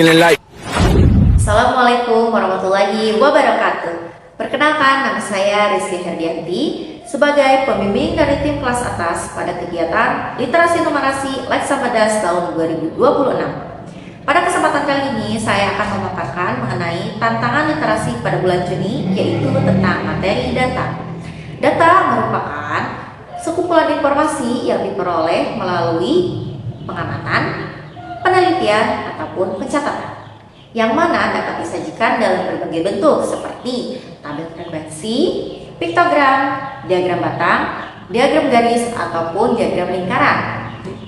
feeling like. Assalamualaikum warahmatullahi wabarakatuh. Perkenalkan, nama saya Rizky Herdianti sebagai pembimbing dari tim kelas atas pada kegiatan Literasi Numerasi Laksamada tahun 2026. Pada kesempatan kali ini saya akan memaparkan mengenai tantangan literasi pada bulan Juni, yaitu tentang materi data. Data merupakan sekumpulan informasi yang diperoleh melalui pengamatan, penelitian, ataupun pencatatan, yang mana dapat disajikan dalam berbagai bentuk seperti tabel frekuensi, piktogram, diagram batang, diagram garis, ataupun diagram lingkaran.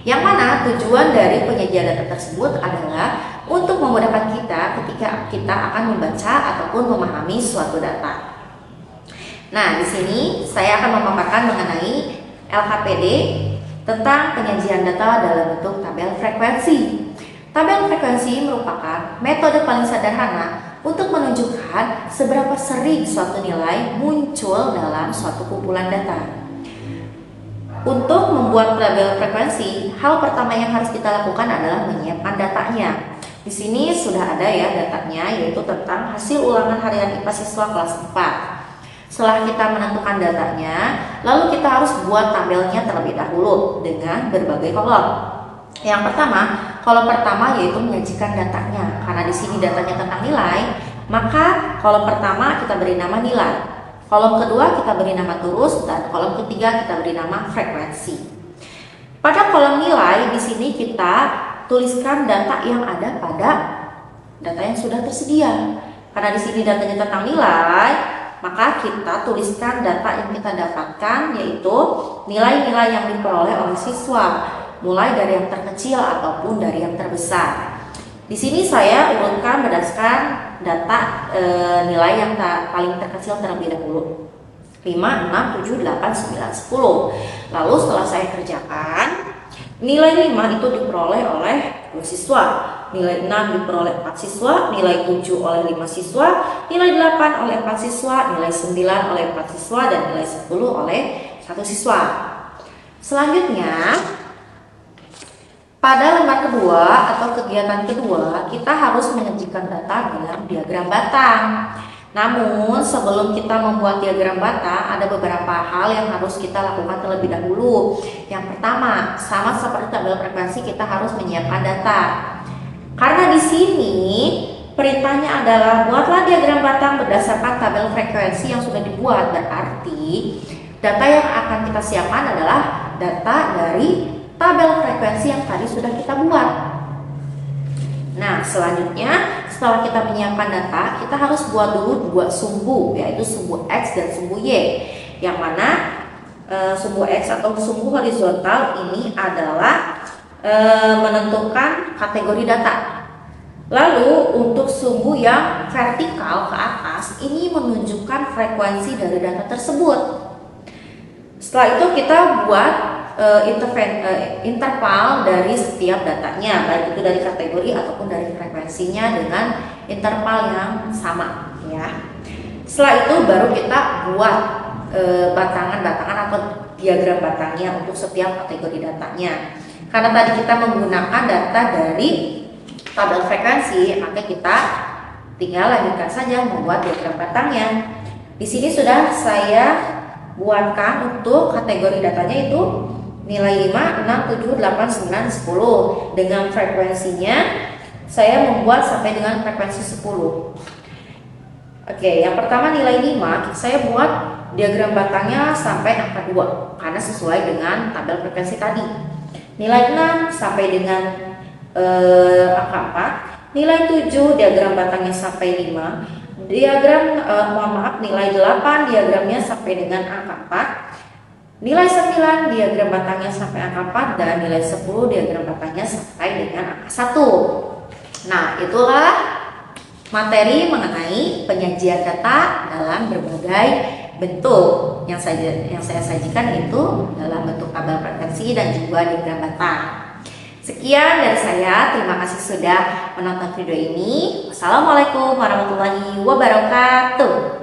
Yang mana tujuan dari penyajian data tersebut adalah untuk memudahkan kita ketika kita akan membaca ataupun memahami suatu data. Nah, di sini saya akan memaparkan mengenai LKPD tentang penyajian data dalam bentuk tabel frekuensi. Tabel frekuensi merupakan metode paling sederhana untuk menunjukkan seberapa sering suatu nilai muncul dalam suatu kumpulan data. Untuk membuat tabel frekuensi, hal pertama yang harus kita lakukan adalah menyiapkan datanya. Di sini sudah ada ya datanya, yaitu tentang hasil ulangan harian IPA siswa kelas 4. Setelah kita menentukan datanya, lalu kita harus buat tabelnya terlebih dahulu dengan berbagai kolom. Yang pertama, kolom pertama yaitu menyajikan datanya. Karena di sini datanya tentang nilai, maka kolom pertama kita beri nama nilai. Kolom kedua kita beri nama turus, dan kolom ketiga kita beri nama frekuensi. Pada kolom nilai di sini kita tuliskan data yang ada pada data yang sudah tersedia. Karena di sini datanya tentang nilai, maka kita tuliskan data yang kita dapatkan, yaitu nilai-nilai yang diperoleh oleh siswa, mulai dari yang terkecil ataupun dari yang terbesar. Di sini saya urutkan berdasarkan data nilai yang paling terkecil terlebih dahulu. 5, 6, 7, 8, 9, 10. Lalu setelah saya kerjakan, nilai 5 itu diperoleh oleh 2 siswa, nilai 6 diperoleh 4 siswa, nilai 7 oleh 5 siswa, nilai 8 oleh 4 siswa, nilai 9 oleh 4 siswa, dan nilai 10 oleh 1 siswa. Selanjutnya, pada lembar kedua atau kegiatan kedua, kita harus menyajikan data dalam diagram batang. Namun sebelum kita membuat diagram batang, ada beberapa hal yang harus kita lakukan terlebih dahulu. Yang pertama, sama seperti tabel frekuensi, kita harus menyiapkan data. Karena di sini perintahnya adalah buatlah diagram batang berdasarkan tabel frekuensi yang sudah dibuat. Berarti data yang akan kita siapkan adalah data dari tabel frekuensi yang tadi sudah kita buat. Nah, selanjutnya setelah kita menyiapkan data, kita harus buat dulu dua sumbu, yaitu sumbu X dan sumbu Y. Yang mana sumbu X atau sumbu horizontal ini adalah menentukan kategori data. Lalu untuk sumbu yang vertikal ke atas ini menunjukkan frekuensi dari data tersebut. Setelah itu kita buat interval dari setiap datanya, baik itu dari kategori ataupun dari frekuensinya dengan interval yang sama ya. Setelah itu baru kita buat batangan-batangan atau diagram batangnya untuk setiap kategori datanya. Karena tadi kita menggunakan data dari tabel frekuensi, maka kita tinggal lanjutkan saja membuat diagram batangnya. Di sini sudah saya buatkan untuk kategori datanya itu nilai 5, 6, 7, 8, 9, 10. Dengan frekuensinya saya membuat sampai dengan frekuensi 10. Oke, yang pertama nilai 5 saya buat diagram batangnya sampai angka 2 karena sesuai dengan tabel frekuensi tadi. Nilai 6 sampai dengan angka 4. Nilai 7 diagram batangnya sampai 5. Diagram nilai 8 diagramnya sampai dengan angka 4. Nilai 9 diagram batangnya sampai angka 4, dan nilai 10 diagram batangnya sampai dengan angka 1. Nah, itulah materi mengenai penyajian data dalam berbagai bentuk. Yang saya sajikan itu dalam bentuk tabel frekuensi dan juga diagram batang. Sekian dari saya, terima kasih sudah menonton video ini. Wassalamualaikum warahmatullahi wabarakatuh.